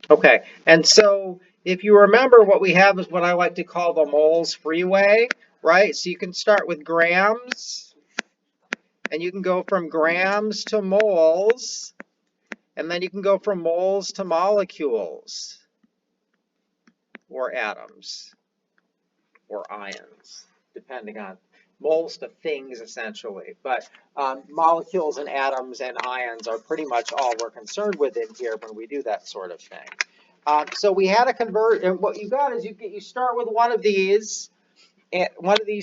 Okay, and so if you remember, what we have is what I like to call the moles freeway, right? So you can start with grams, and you can go from grams to moles, and then you can go from moles to molecules, or atoms, or ions, depending on moles to things, essentially. But molecules and atoms and ions are pretty much all we're concerned with in here when we do that sort of thing. So we had to convert, and what you got is you start with one of these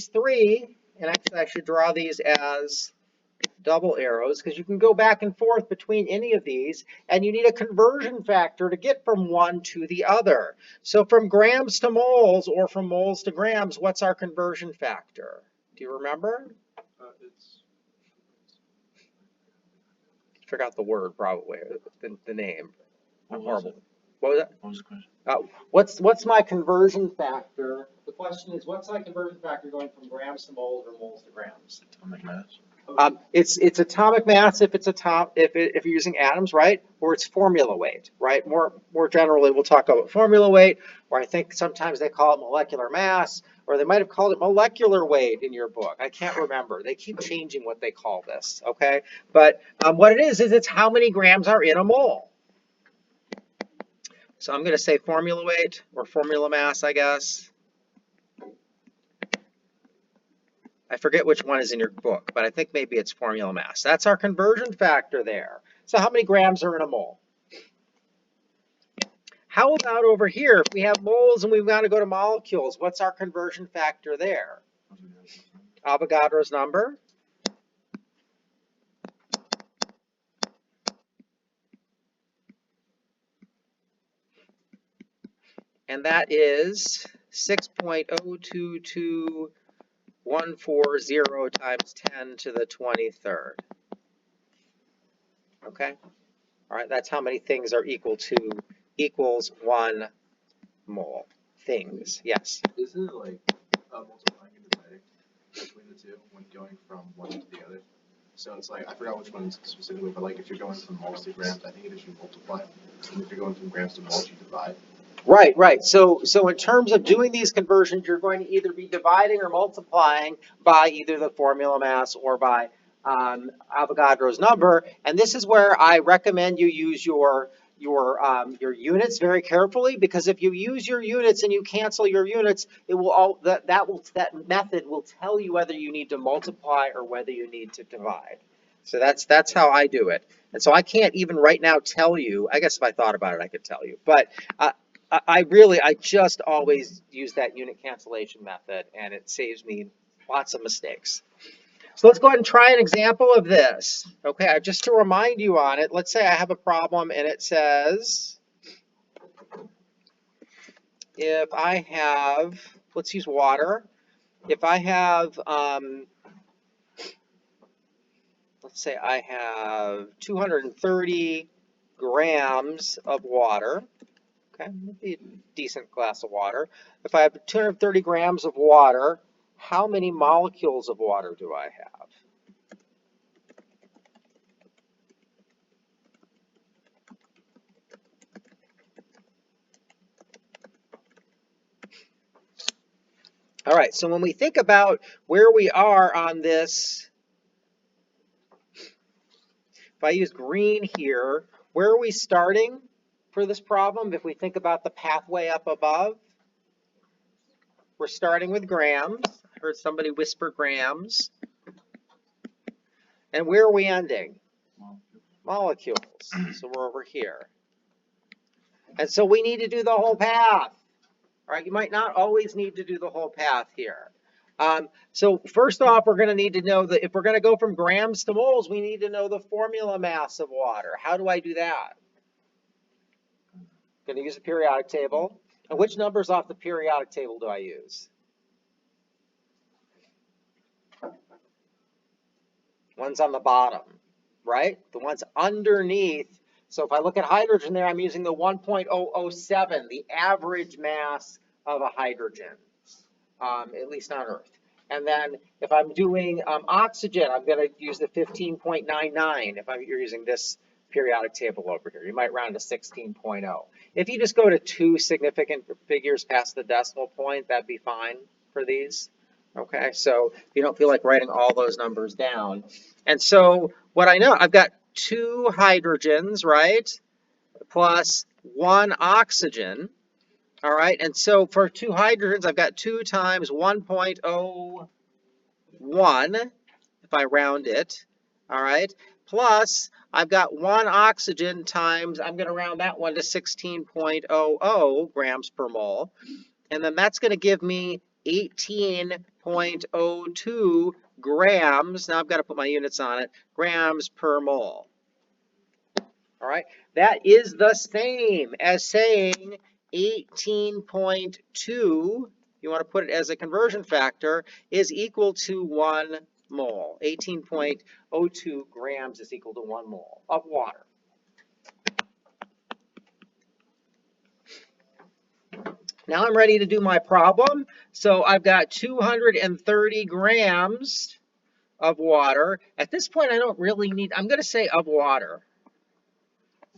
three, and actually I should draw these as double arrows because you can go back and forth between any of these, and you need a conversion factor to get from one to the other. So from grams to moles, or from moles to grams, what's our conversion factor? Do you remember? Forgot the word, probably, the name. I'm horrible. What was that? What was the question? What's my conversion factor? The question is, what's my conversion factor going from grams to moles or moles to grams? Atomic mass. It's atomic mass if you're using atoms, right? Or it's formula weight, right? More generally, we'll talk about formula weight, or I think sometimes they call it molecular mass, or they might have called it molecular weight in your book. I can't remember. They keep changing what they call this, okay? But what it is it's how many grams are in a mole. So I'm going to say formula weight or formula mass, I guess. I forget which one is in your book, but I think maybe it's formula mass. That's our conversion factor there. So how many grams are in a mole? How about over here, if we have moles and we've got to go to molecules, what's our conversion factor there? Avogadro's number. And that is 6.022140 times 10 to the 23rd. Okay? All right, that's how many things are equals 1 mole. Things, yes. Isn't it like multiplying and dividing between the two when going from one to the other? So it's like, I forgot which one specifically, but like if you're going from moles to grams, I think it is you multiply. And if you're going from grams to moles, you divide. Right. So in terms of doing these conversions, you're going to either be dividing or multiplying by either the formula mass or by Avogadro's number. And this is where I recommend you use your units very carefully, because if you use your units and you cancel your units, it will that method will tell you whether you need to multiply or whether you need to divide. So that's how I do it. And so I can't even right now tell you. I guess if I thought about it, I could tell you. But I just always use that unit cancellation method, and it saves me lots of mistakes. So let's go ahead and try an example of this. Okay, just to remind you on it, let's say I have a problem and it says, if I have, let's use water. If I have, let's say I have 230 grams of water. Okay, maybe a decent glass of water. If I have 230 grams of water, how many molecules of water do I have? All right, so when we think about where we are on this, if I use green here, where are we starting for this problem? If we think about the pathway up above, we're starting with grams. I heard somebody whisper grams. And where are we ending? Molecules. So we're over here. And so we need to do the whole path. All right, you might not always need to do the whole path here. So first off, we're going to need to know that if we're going to go from grams to moles, we need to know the formula mass of water. How do I do that? Going to use the periodic table. And which numbers off the periodic table do I use? Ones on the bottom, right? The ones underneath. So if I look at hydrogen there, I'm using the 1.007, the average mass of a hydrogen, at least on Earth. And then if I'm doing oxygen, I'm going to use the 15.99 if you're using this periodic table over here. You might round to 16.0. If you just go to 2 significant figures past the decimal point, that'd be fine for these. Okay, so you don't feel like writing all those numbers down. And so what I know, I've got 2 hydrogens, right? Plus 1 oxygen. All right, and so for 2 hydrogens, I've got 2 times 1.01, if I round it. All right, plus I've got 1 oxygen times, I'm going to round that one to 16.00 grams per mole. And then that's going to give me 18.02 grams. Now I've got to put my units on it, grams per mole. All right, that is the same as saying 18.2, you want to put it as a conversion factor, is equal to 1 mole. 18.02 grams is equal to 1 mole of water. Now I'm ready to do my problem. So I've got 230 grams of water. At this point, I don't really need, I'm going to say of water.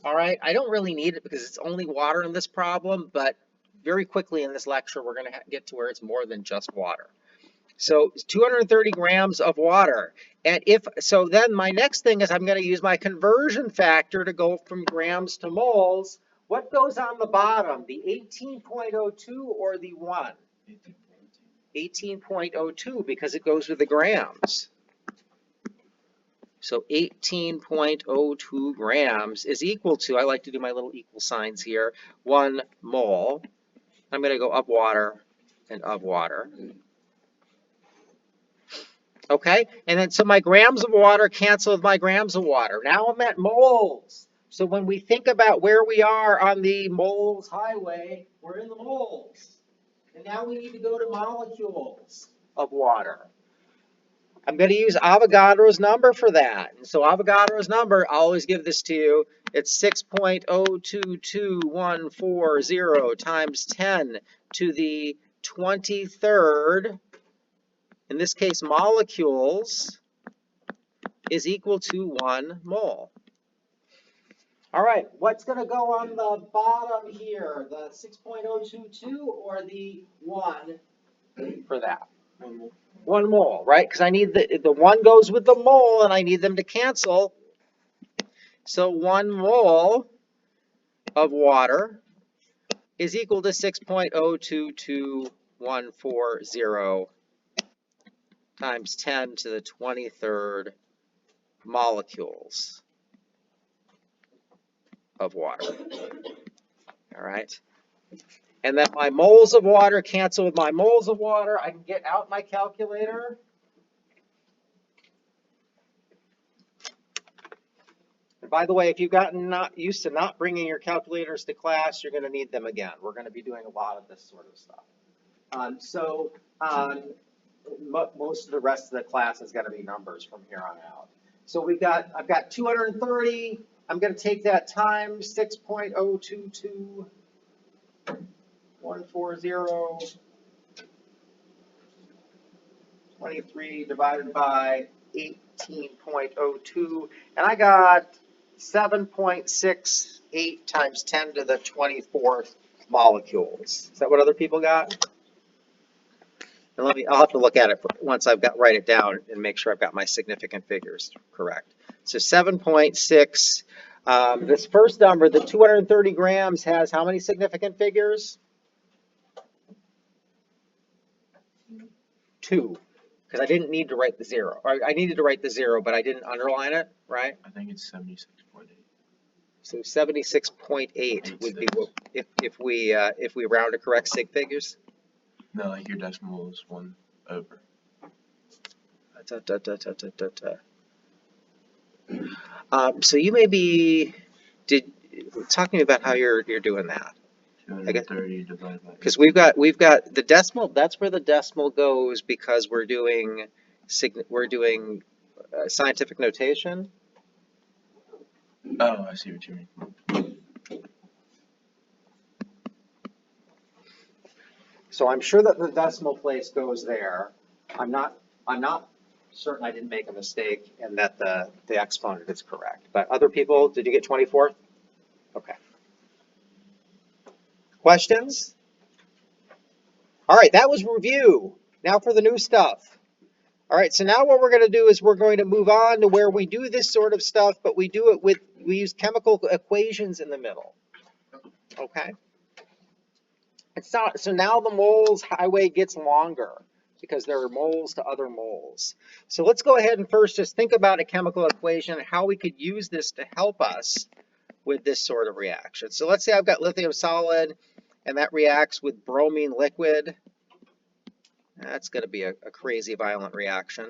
All right, I don't really need it because it's only water in this problem, but very quickly in this lecture, we're going to get to where it's more than just water. So 230 grams of water. And so then my next thing is I'm going to use my conversion factor to go from grams to moles. What goes on the bottom, the 18.02 or the 1? 18.02 because it goes with the grams. So 18.02 grams is equal to, I like to do my little equal signs here, 1 mole. I'm going to go of water and of water. Okay, and then so my grams of water cancel with my grams of water. Now I'm at moles. So when we think about where we are on the moles highway, we're in the moles. And now we need to go to molecules of water. I'm going to use Avogadro's number for that. And so Avogadro's number, I'll always give this to you. It's 6.022140 times 10 to the 23rd, in this case molecules, is equal to 1 mole. All right, what's going to go on the bottom here? The 6.022 or the 1 for that? 1 mole, right? Because I need the 1 goes with the mole and I need them to cancel. So 1 mole of water is equal to 6.022140 times 10 to the 23rd molecules of water. All right. And then my moles of water cancel with my moles of water. I can get out my calculator. And by the way, if you've gotten not used to not bringing your calculators to class, you're going to need them again. We're going to be doing a lot of this sort of stuff. Most of the rest of the class is going to be numbers from here on out. So I've got 230. I'm going to take that times 6.022140. 23 divided by 18.02, and I got 7.68 times 10 to the 24th molecules. Is that what other people got? And I'll have to look at it once write it down and make sure I've got my significant figures correct. So 7.6, this first number, the 230 grams, has how many significant figures? 2. Because I didn't need to write the 0. Or I needed to write the 0, but I didn't underline it, right? I think it's 76.8. So 76.8 would be if we round to correct sig figures. No, like your decimal is 1 over. So you may be talking about how you're doing that. 230 divided by. Because we've got the decimal. That's where the decimal goes because we're doing scientific notation. Oh, I see what you mean. So I'm sure that the decimal place goes there. I'm not certain I didn't make a mistake and that the exponent is correct. But other people, did you get 24th? Okay. Questions? All right, that was review. Now for the new stuff. All right, so now what we're going to do is we're going to move on to where we do this sort of stuff, but we do it with, we use chemical equations in the middle. Okay? It's not, so now the moles highway gets longer because there are moles to other moles. So let's go ahead and first just think about a chemical equation and how we could use this to help us with this sort of reaction. So let's say I've got lithium solid and that reacts with bromine liquid. That's going to be a crazy violent reaction.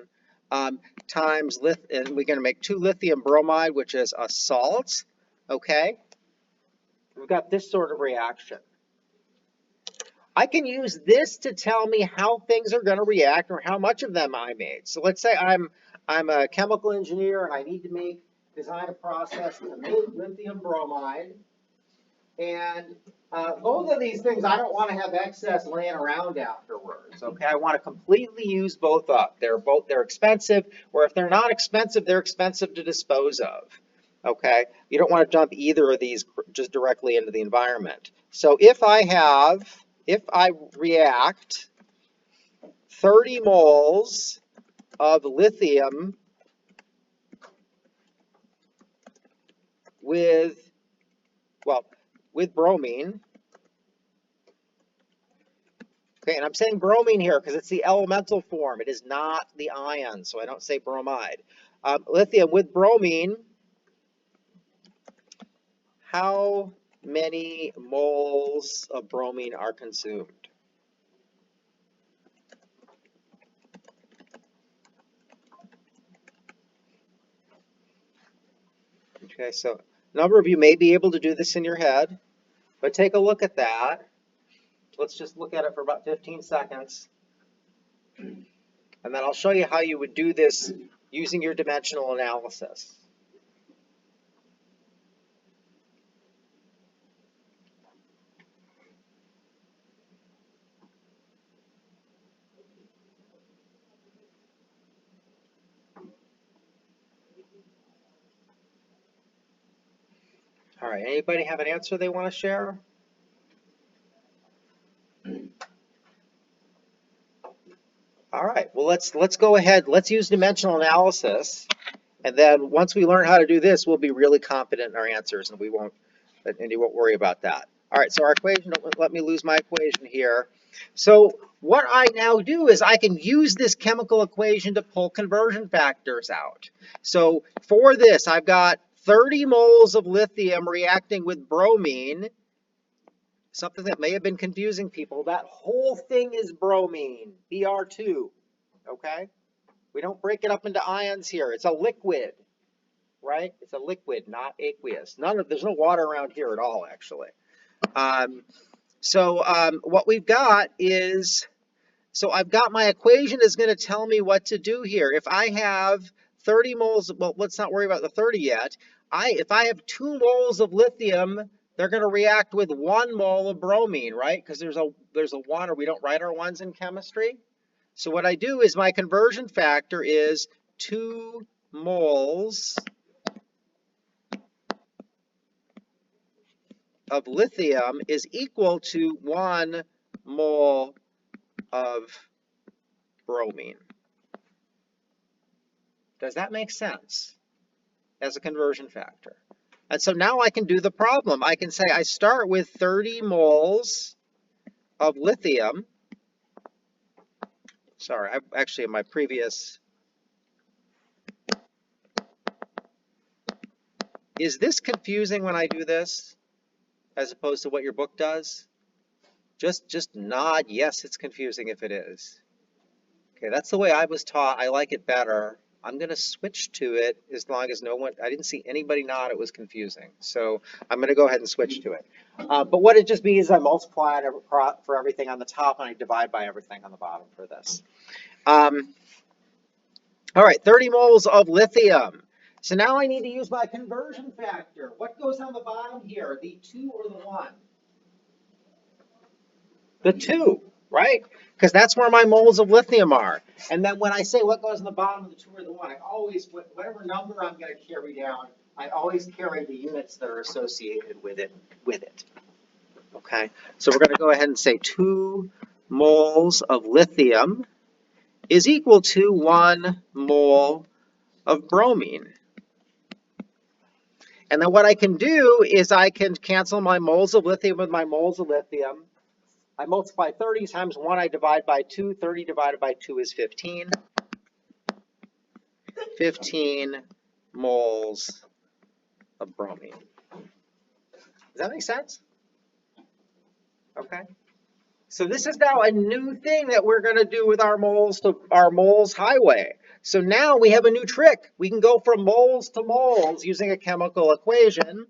Times and we're going to make 2 lithium bromide, which is a salt. Okay? We've got this sort of reaction. I can use this to tell me how things are going to react or how much of them I made. So let's say I'm a chemical engineer and I need to design a process to make lithium bromide. And both of these things, I don't want to have excess laying around afterwards. Okay, I want to completely use both up. They're expensive, or if they're not expensive, they're expensive to dispose of. Okay, you don't want to dump either of these just directly into the environment. So if I react 30 moles of lithium with bromine. Okay, and I'm saying bromine here because it's the elemental form. It is not the ion, so I don't say bromide. Lithium with bromine, how many moles of bromine are consumed? Okay, so a number of you may be able to do this in your head, but take a look at that. Let's just look at it for about 15 seconds. And then I'll show you how you would do this using your dimensional analysis. All right, anybody have an answer they want to share? All right, well, let's go ahead. Let's use dimensional analysis. And then once we learn how to do this, we'll be really confident in our answers and you won't worry about that. All right, so our equation, don't let me lose my equation here. So what I now do is I can use this chemical equation to pull conversion factors out. So for this, I've got 30 moles of lithium reacting with bromine, something that may have been confusing people. That whole thing is bromine, Br2, okay? We don't break it up into ions here. It's a liquid, right? It's a liquid, not aqueous. There's no water around here at all, actually. What we've got is, so I've got my equation is going to tell me what to do here. If I have 30 moles, well, let's not worry about the 30 yet. If I have 2 moles of lithium, they're going to react with 1 mole of bromine, right? Because there's a 1, or we don't write our 1s in chemistry. So what I do is my conversion factor is 2 moles of lithium is equal to 1 mole of bromine. Does that make sense as a conversion factor? And so now I can do the problem. I can say I start with 30 moles of lithium. Sorry, actually in my previous. Is this confusing when I do this as opposed to what your book does? Just nod yes, it's confusing if it is. Okay, that's the way I was taught. I like it better. I'm going to switch to it as long as I didn't see anybody nod it was confusing. So I'm going to go ahead and switch to it. But what it just means is I multiply it for everything on the top and I divide by everything on the bottom for this. All right, 30 moles of lithium. So now I need to use my conversion factor. What goes on the bottom here, the 2 or the 1? The 2. right? Because that's where my moles of lithium are. And then when I say what goes in the bottom of the 2 or the 1, I always, whatever number I'm going to carry down, I always carry the units that are associated with it. Okay, so we're going to go ahead and say 2 moles of lithium is equal to 1 mole of bromine. And then what I can do is I can cancel my moles of lithium with my moles of lithium. I multiply 30 times 1, I divide by 2. 30 divided by 2 is 15. 15 moles of bromine. Does that make sense? Okay. So this is now a new thing that we're going to do with our moles to our moles highway. So now we have a new trick. We can go from moles to moles using a chemical equation.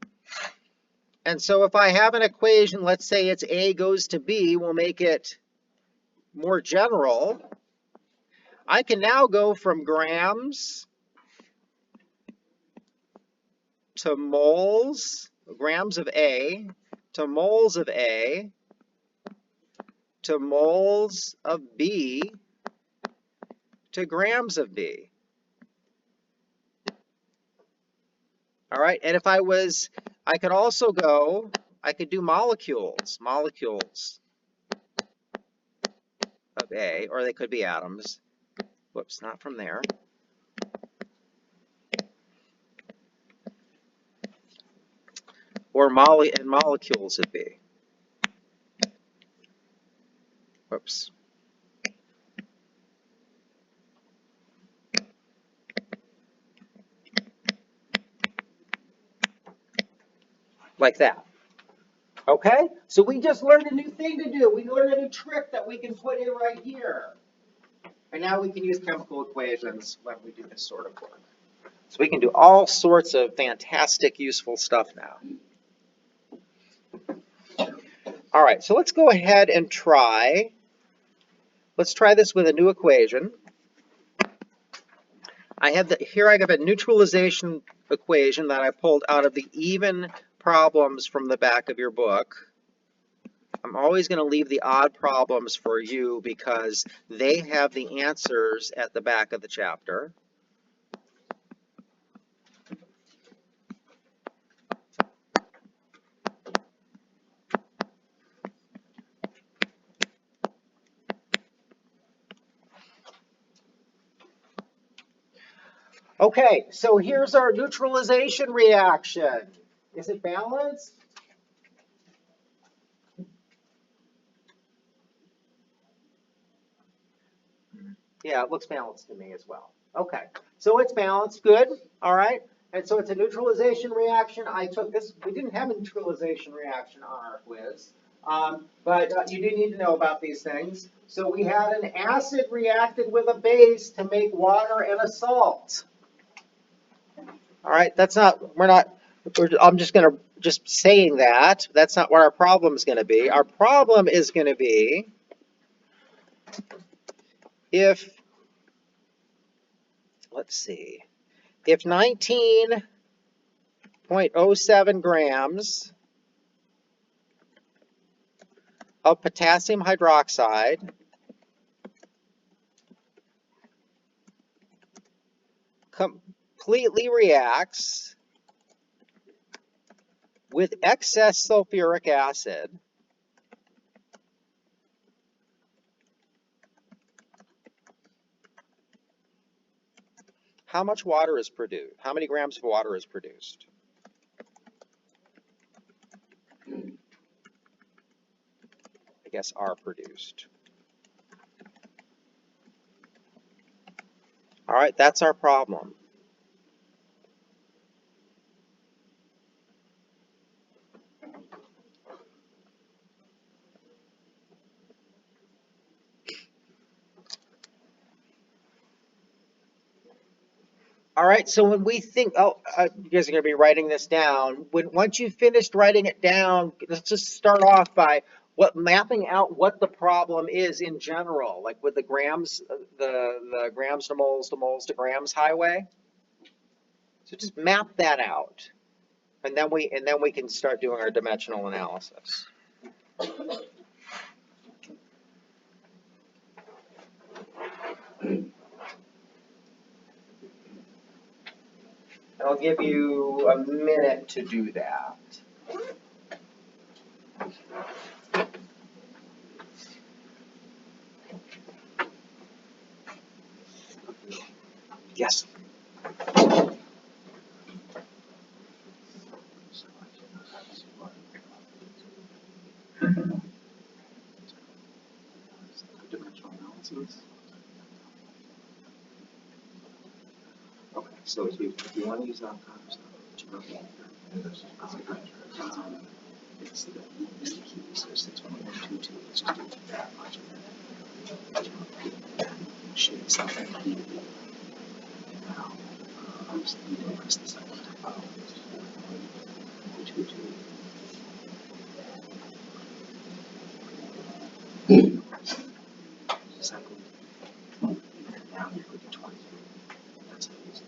And so if I have an equation, let's say it's A goes to B, we'll make it more general. I can now go from grams to moles, grams of A, to moles of A, to moles of B, to grams of B. All right, and if I could also go, I could do molecules of A, or they could be atoms. Whoops, not from there. Or molecules of B. Whoops. Like that. Okay? So we just learned a new thing to do. We learned a new trick that we can put in right here. And now we can use chemical equations when we do this sort of work. So we can do all sorts of fantastic, useful stuff now. All right, so let's go ahead and try. Let's try this with a new equation. Here I have a neutralization equation that I pulled out of the even problems from the back of your book. I'm always going to leave the odd problems for you because they have the answers at the back of the chapter. Okay, so here's our neutralization reaction. Is it balanced? Yeah, it looks balanced to me as well. Okay, so it's balanced, good, all right. And so it's a neutralization reaction. I took this, we didn't have a neutralization reaction on our quiz, but you do need to know about these things. So we had an acid reacted with a base to make water and a salt. All right, I'm just saying that. That's not what our problem is going to be. Our problem is going to be if, let's see, if 19.07 grams of potassium hydroxide completely reacts with excess sulfuric acid, how much water is produced? How many grams of water is produced? I guess are produced. All right, that's our problem. All right, so when we think, you guys are going to be writing this down. Once you've finished writing it down, let's just start off by mapping out what the problem is in general, like with the grams, the grams to moles to grams highway. So just map that out, and then we can start doing our dimensional analysis. I'll give you a minute to do that. Yes. Dimensional analysis. Okay, so if you want to use that kind of stuff, it's the key, so 6.122, let's just do that much of that. Should something be now, obviously we don't press the second time. 22. Second, and now you put the 20. That's how you use it.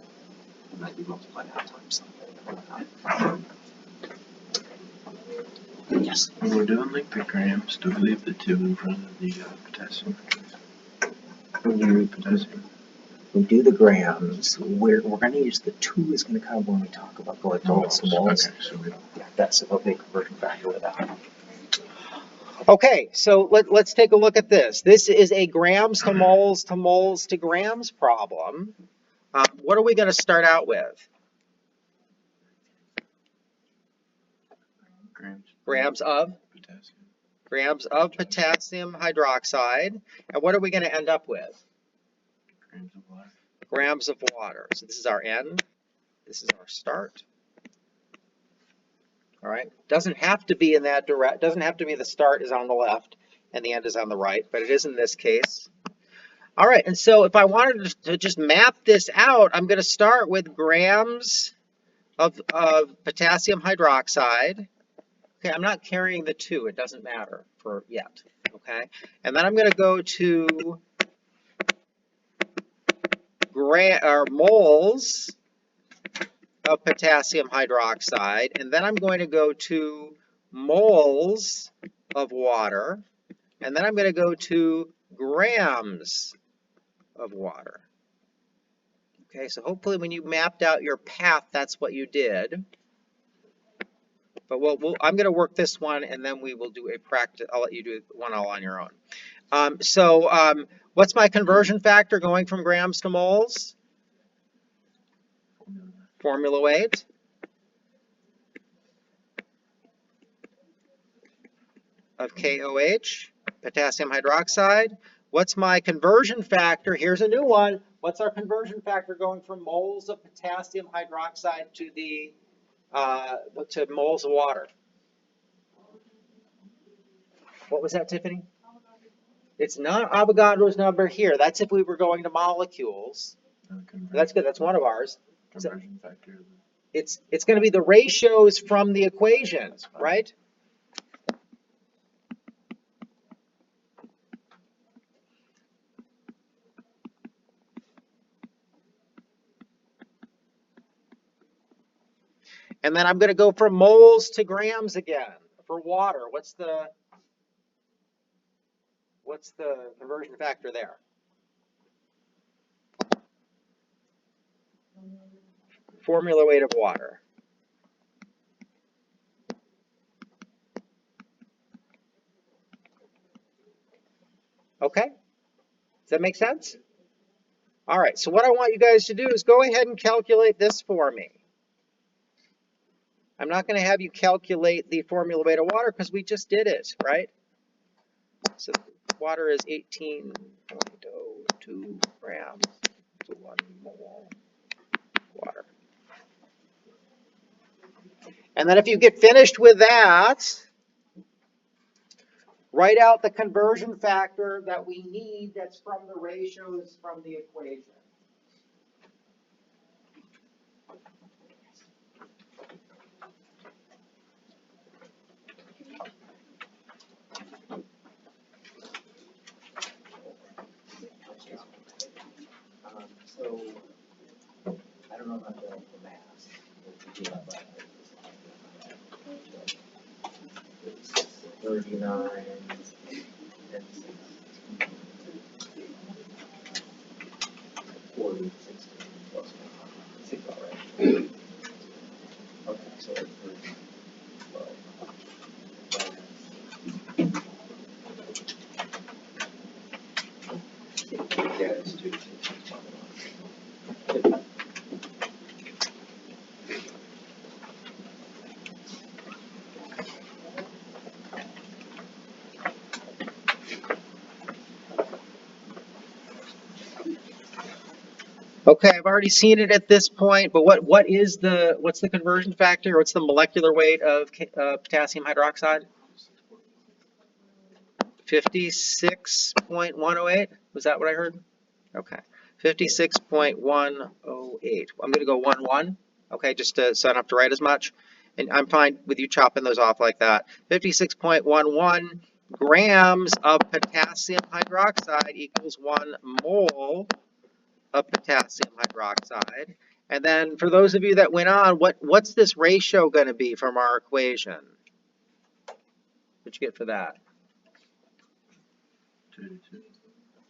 And then you multiply that times something. Yes. When we're doing like the grams, do we leave the 2 in front of the potassium? When you read potassium? We do the grams. We're going to use the 2 is going to come when we talk about going from moles to moles. Okay, so we don't. Yeah, that's a big conversion factor with that. Okay, so let's take a look at this. This is a grams to moles to moles to grams problem. What are we going to start out with? Grams of? Potassium. Grams of potassium hydroxide. And what are we going to end up with? Grams of water. Grams of water. So this is our end. This is our start. All right. Doesn't have to be in that direct. Doesn't have to be the start is on the left and the end is on the right, but it is in this case. All right. And so if I wanted to just map this out, I'm going to start with grams of potassium hydroxide. Okay. I'm not carrying the 2. It doesn't matter for yet. Okay. And then I'm going to go to moles of potassium hydroxide, and then I'm going to go to moles of water, and then I'm going to go to grams of water. Okay, so hopefully when you mapped out your path, that's what you did. But I'm going to work this one, and then we will do a practice. I'll let you do one all on your own. What's my conversion factor going from grams to moles? Formula weight. Of KOH, potassium hydroxide. What's my conversion factor? Here's a new one. What's our conversion factor going from moles of potassium hydroxide to the to moles of water? What was that, Tiffany? It's not Avogadro's number here. That's if we were going to molecules. That's good. That's one of ours. Conversion factor. It's going to be the ratios from the equations, right? And then I'm going to go from moles to grams again for water. What's the conversion factor there? Formula weight of water. Okay? Does that make sense? All right, so what I want you guys to do is go ahead and calculate this for me. I'm not going to have you calculate the formula weight of water because we just did it, right? So water is 18.02 grams to 1 mole water. And then if you get finished with that, write out the conversion factor that we need that's from the ratios from the equation. So, I don't know about the mass. 39 and 40, 60 plus 6 already. Okay, I've already seen it at this point, but what's the conversion factor? What's the molecular weight of potassium hydroxide? 56.108? Was that what I heard? Okay. 56.108. I'm going to go 1-1. Okay, just so I don't have to write as much. And I'm fine with you chopping those off like that. 56.11 grams of potassium hydroxide equals 1 mole of potassium hydroxide. And then for those of you that went on, what's this ratio going to be from our equation? What'd you get for that? 2 to 2.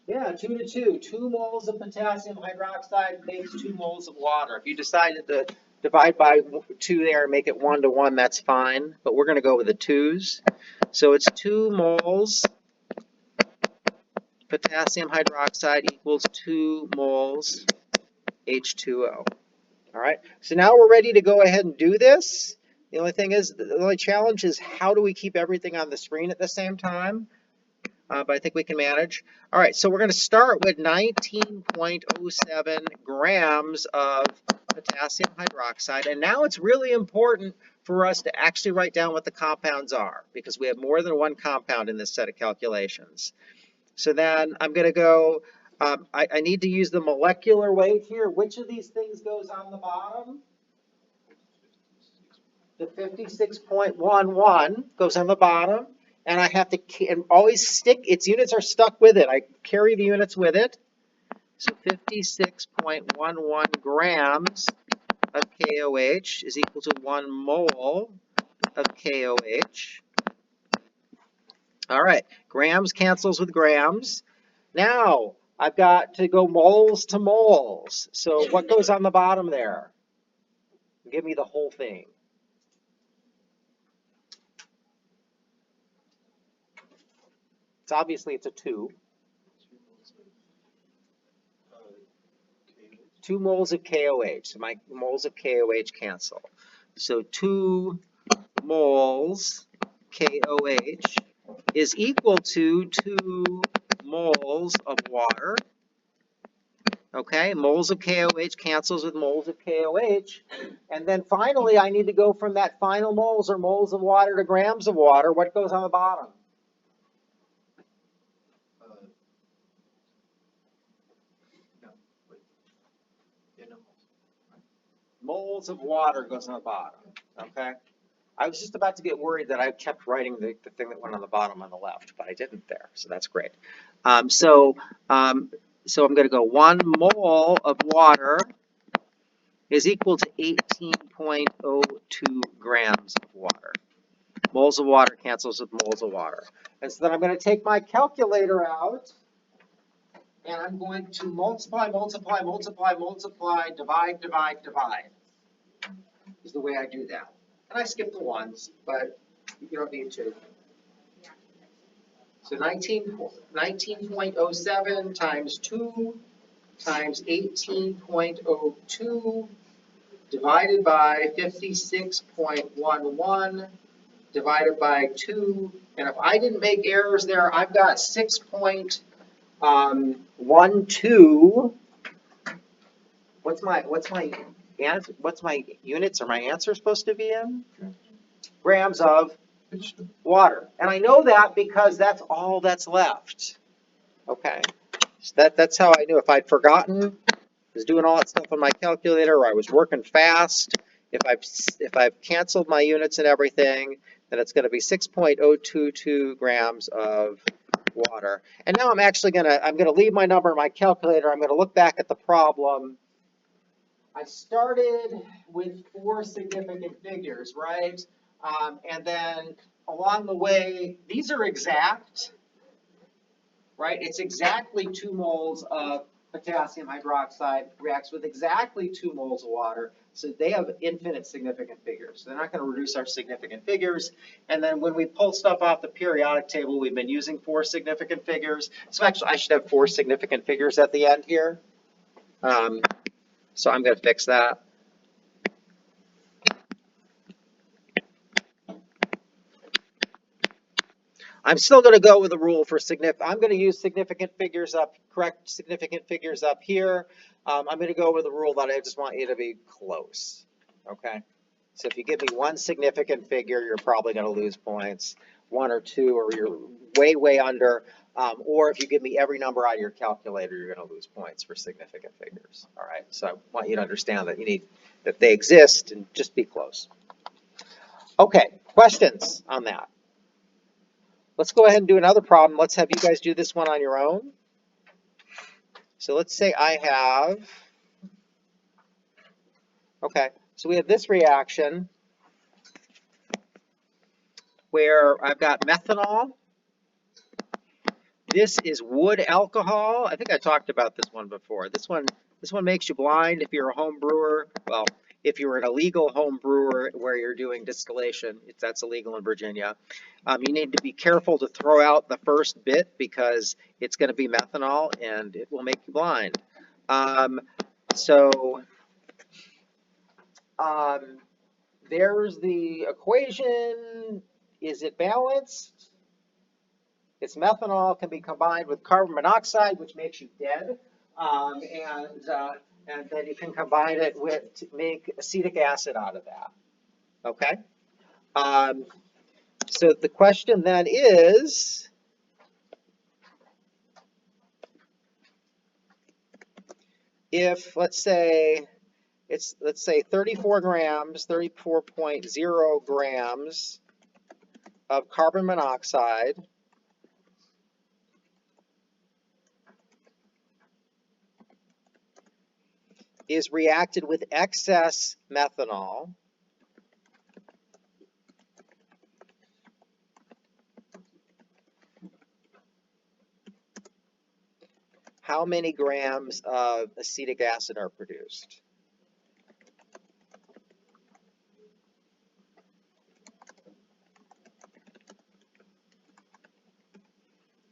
Yeah, 2 to 2. 2 moles of potassium hydroxide makes 2 moles of water. If you decided to divide by 2 there and make it 1 to 1, that's fine. But we're going to go with the 2's. So it's 2 moles potassium hydroxide equals 2 moles H2O. All right, so now we're ready to go ahead and do this. The only thing is, the only challenge is how do we keep everything on the screen at the same time? But I think we can manage. All right, so we're going to start with 19.07 grams of potassium hydroxide. And now it's really important for us to actually write down what the compounds are, because we have more than one compound in this set of calculations. So then I'm going to go, I need to use the molecular weight here. Which of these things goes on the bottom? The 56.11 goes on the bottom. And I have to always stick, its units are stuck with it. I carry the units with it. So 56.11 grams of KOH is equal to 1 mole of KOH. All right, grams cancels with grams. Now, I've got to go moles to moles. So what goes on the bottom there? Give me the whole thing. It's obviously it's a 2. 2 moles of KOH. So my moles of KOH cancel. So 2 moles KOH is equal to 2 moles of water. Okay, moles of KOH cancels with moles of KOH. And then finally, I need to go from that final moles or moles of water to grams of water. What goes on the bottom? Moles of water goes on the bottom. Okay. I was just about to get worried that I kept writing the thing that went on the bottom on the left, but I didn't there, so that's great. So I'm going to go 1 mole of water is equal to 18.02 grams of water. Moles of water cancels with moles of water. And so then I'm going to take my calculator out, and I'm going to multiply, multiply, multiply, multiply, divide, divide, divide, is the way I do that. And I skip the ones, but you don't need to. So 19.07 times 2 times 18.02 divided by 56.11 divided by 2. And if I didn't make errors there, I've got 6.12. What's my units or my answer supposed to be in? Grams of water. And I know that because that's all that's left. Okay. So that's how I knew. If I'd forgotten, was doing all that stuff on my calculator, or I was working fast, if I've canceled my units and everything, then it's going to be 6.022 grams of water. And now I'm gonna leave my number in my calculator. I'm going to look back at the problem. I started with 4 significant figures, right? And then along the way, these are exact, right? It's exactly 2 moles of potassium hydroxide reacts with exactly 2 moles of water. So they have infinite significant figures. They're not going to reduce our significant figures. And then when we pull stuff off the periodic table, we've been using 4 significant figures. So actually, I should have 4 significant figures at the end here. So I'm going to fix that. I'm still going to go with the rule for significant. I'm going to use significant figures up, correct significant figures up here. I'm going to go with the rule that I just want you to be close. Okay. So if you give me one significant figure, you're probably going to lose points. One or two, or you're way, way under. Or if you give me every number out of your calculator, you're going to lose points for significant figures. All right. So I want you to understand that that they exist and just be close. Okay. Questions on that? Let's go ahead and do another problem. Let's have you guys do this one on your own. So let's say I have, okay, so we have this reaction where I've got methanol. This is wood alcohol. I think I talked about this one before. This one makes you blind if you're a home brewer. Well, if you're an illegal home brewer where you're doing distillation, that's illegal in Virginia. You need to be careful to throw out the first bit because it's going to be methanol and it will make you blind. There's the equation. Is it balanced? It's methanol can be combined with carbon monoxide, which makes you dead, and then you can combine it with to make acetic acid out of that. Okay. So the question then is, if let's say 34 grams, 34.0 grams of carbon monoxide is reacted with excess methanol, how many grams of acetic acid are produced?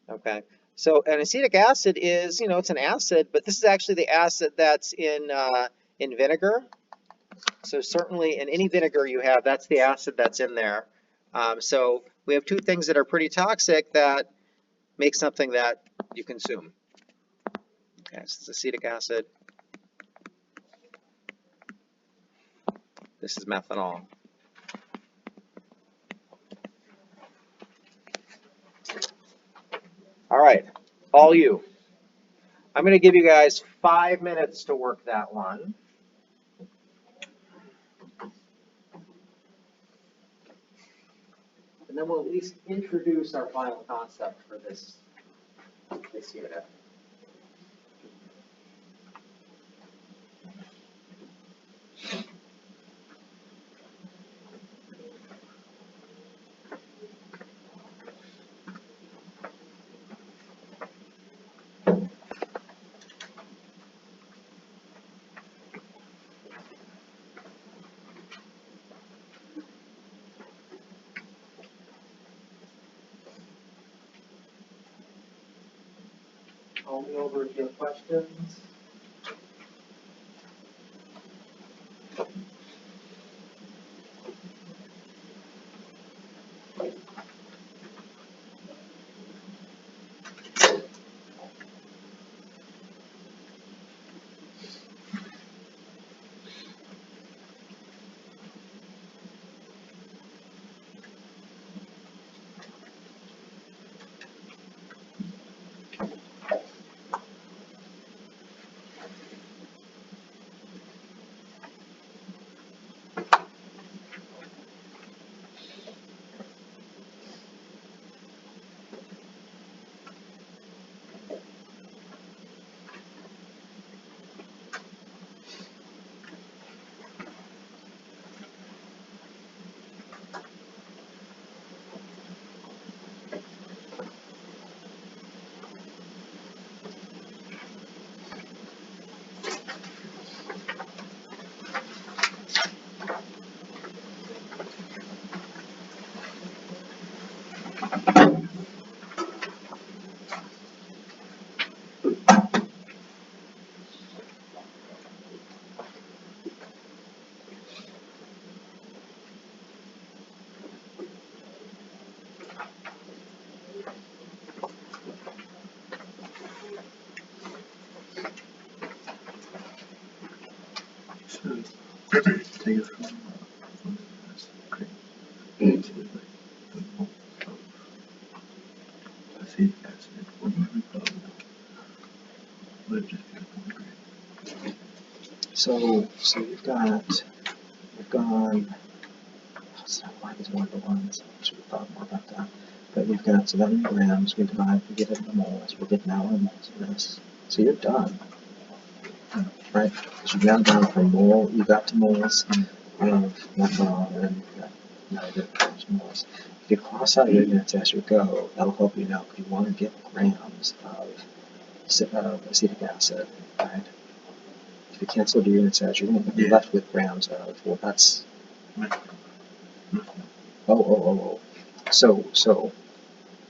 Okay, so an acetic acid is, it's an acid, but this is actually the acid that's in vinegar. So certainly in any vinegar you have, that's the acid that's in there. So we have two things that are pretty toxic that make something that you consume. Okay, so it's acetic acid. This is methanol. All right, all you. I'm going to give you guys 5 minutes to work that one. And then we'll at least introduce our final concept for this unit. Call me over if you have questions. Take it from cream into like the mole of acetic acid, 1 microgram. Would it just be 1 gram? So we've gone, so why is 1 to 1? Should have thought more about that. But we've got 7 grams, we divide, we get it in the moles, we're getting our moles of this. So you're done. Right? Because you've now gone from mole, you got to moles of methanol, and then you've got now you're grams moles. If you cross out your units as you go, that'll help you know if you want to get grams of acetic acid, right? If you cancel your units as you're going to be left with grams of, well, that's, oh. So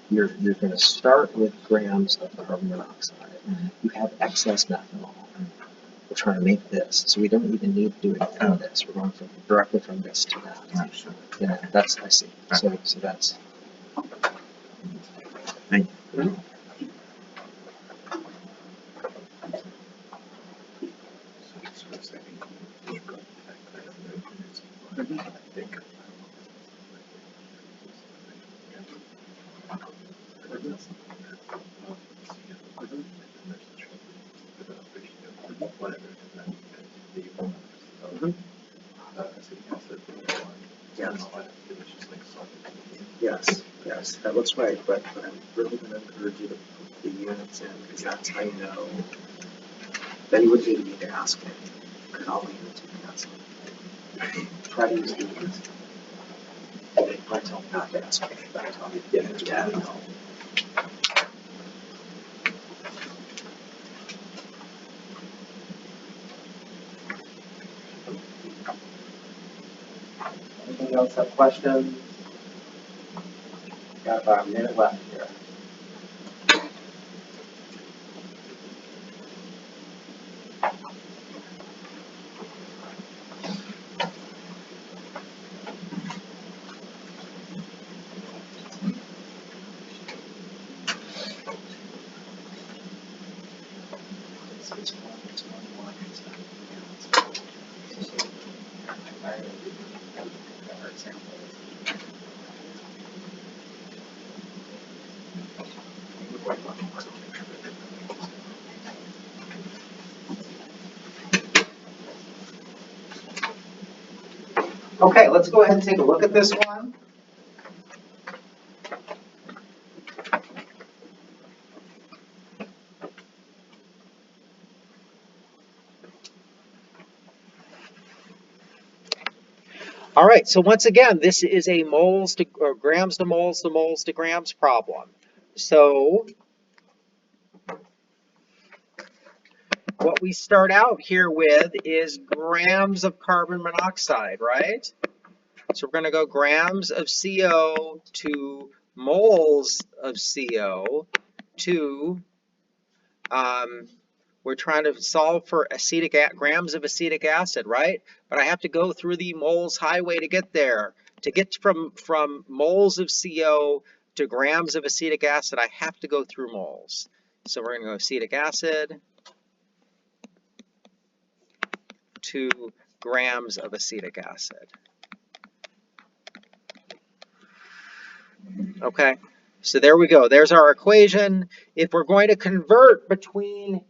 you're going to start with grams of carbon monoxide. You have excess methanol. We're trying to make this, so we don't even need to do anything with this. We're going directly from this to that. Yeah, that's, I see. So that's. Thank you. Yes, that looks right, but I'm really going to encourage you to put the units in, because that's how you know. Then you wouldn't even need to ask me, because all the units you can ask me. Try to use the units. I tell them not to ask me, but I tell them, yeah, no. Anything else have questions? Got about a minute left here. Okay, let's go ahead and take a look at this one. All right, so once again, this is a moles to or grams to moles to grams problem. So what we start out here with is grams of carbon monoxide, right? So we're going to go grams of CO to moles of CO to, we're trying to solve for grams of acetic acid, right? But I have to go through the moles highway to get there. To get from moles of CO to grams of acetic acid, I have to go through moles. So we're going to go acetic acid to grams of acetic acid. Okay, so there we go. There's our equation. If we're going to convert between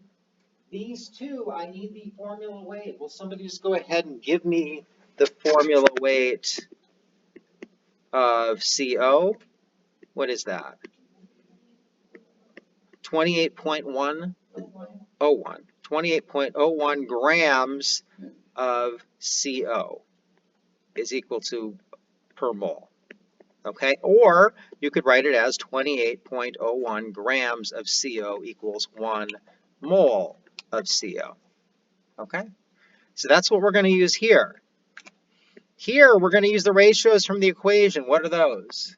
these two, I need the formula weight. Will somebody just go ahead and give me the formula weight of CO? What is that? 28.101. 28.01 grams of CO is equal to per mole. Okay, or you could write it as 28.01 grams of CO equals 1 mole of CO. Okay, so that's what we're going to use here. Here, we're going to use the ratios from the equation. What are those?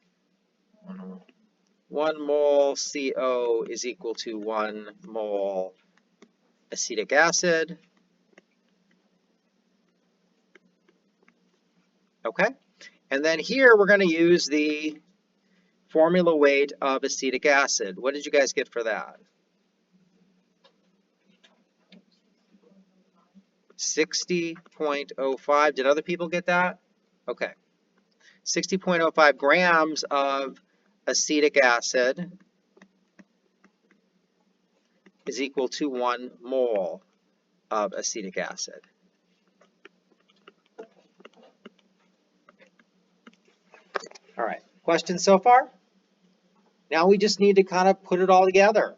1 mole CO is equal to 1 mole acetic acid. Okay, and then here we're going to use the formula weight of acetic acid. What did you guys get for that? 60.05. Did other people get that? Okay. 60.05 grams of acetic acid is equal to 1 mole of acetic acid. All right, questions so far? Now we just need to kind of put it all together.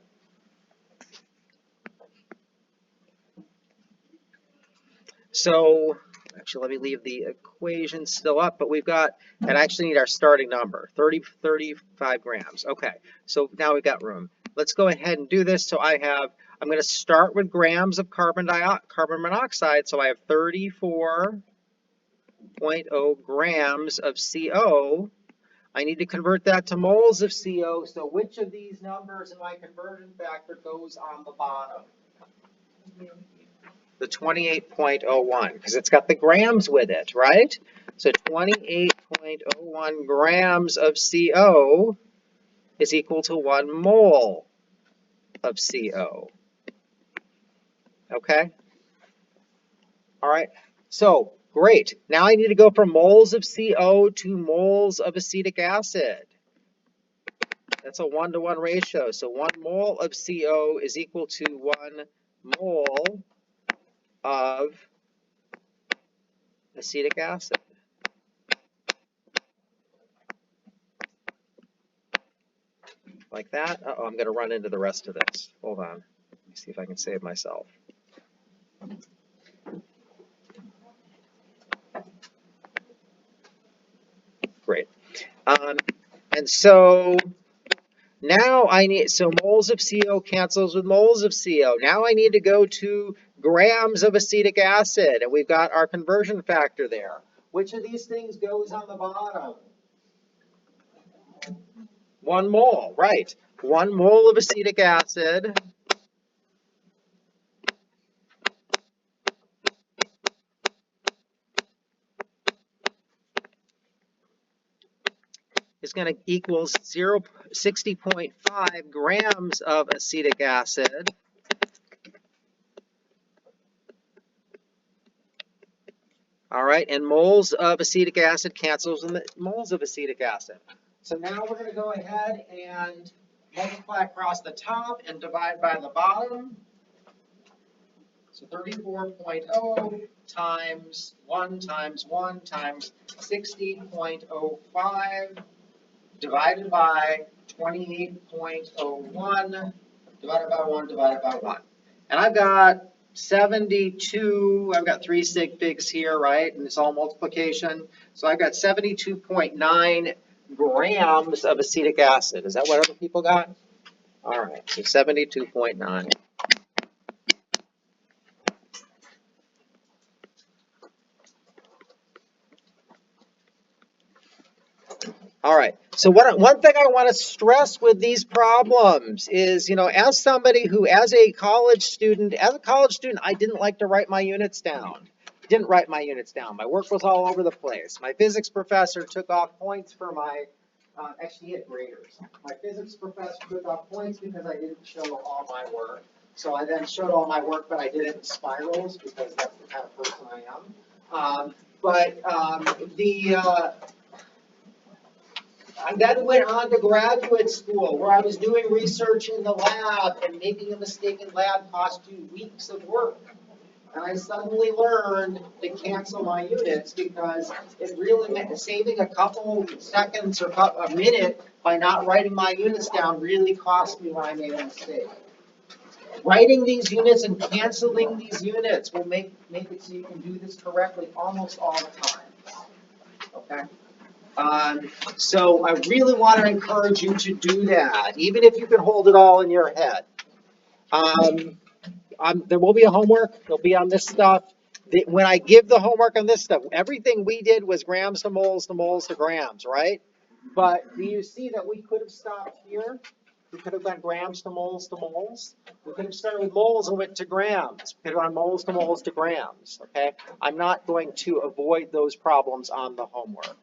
So, actually, let me leave the equation still up, but we've got, and I actually need our starting number, 35 grams. Okay, so now we've got room. Let's go ahead and do this. So I'm going to start with grams of carbon monoxide. So I have 34.0 grams of CO. I need to convert that to moles of CO. So which of these numbers in my conversion factor goes on the bottom? The 28.01, because it's got the grams with it, right? So 28.01 grams of CO is equal to 1 mole of CO. Okay? All right. So, great. Now I need to go from moles of CO to moles of acetic acid. That's a 1-to-1 ratio. So 1 mole of CO is equal to 1 mole of acetic acid. Like that. Uh-oh, I'm going to run into the rest of this. Hold on. Let me see if I can save myself. Great. And so now I need, so moles of CO cancels with moles of CO. Now I need to go to grams of acetic acid, and we've got our conversion factor there. Which of these things goes on the bottom? 1 mole, right. 1 mole of acetic acid is going to equal 60.5 grams of acetic acid. All right, and moles of acetic acid cancels with moles of acetic acid. So now we're going to go ahead and multiply across the top and divide by the bottom. So 34.0 times 1 times 1 times 60.05 divided by 28.01 divided by 1 divided by 1. And I've got 72, I've got 3 sig figs here, right? And it's all multiplication. So I've got 72.9 grams of acetic acid. Is that what other people got? All right, so 72.9. All right, so one thing I want to stress with these problems is, as somebody who, as a college student, I didn't like to write my units down. My work was all over the place. My physics professor took off points for my, actually he had graders. My physics professor took off points because I didn't show all my work. So I then showed all my work, but I did it in spirals because that's the kind of person I am. I then went on to graduate school where I was doing research in the lab, and making a mistake in lab cost you weeks of work. And I suddenly learned to cancel my units because it really meant saving a couple seconds or a minute by not writing my units down really cost me when I made a mistake. Writing these units and canceling these units will make it so you can do this correctly almost all the time. Okay? So I really want to encourage you to do that, even if you can hold it all in your head. There will be a homework. It'll be on this stuff. When I give the homework on this stuff, everything we did was grams to moles to grams, right? But do you see that we could have stopped here? We could have done grams to moles to moles. We could have started with moles and went to grams. We could have done moles to grams, okay? I'm not going to avoid those problems on the homework.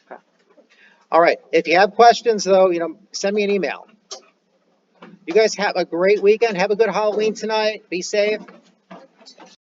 Okay. All right, if you have questions though, send me an email. You guys have a great weekend. Have a good Halloween tonight. Be safe.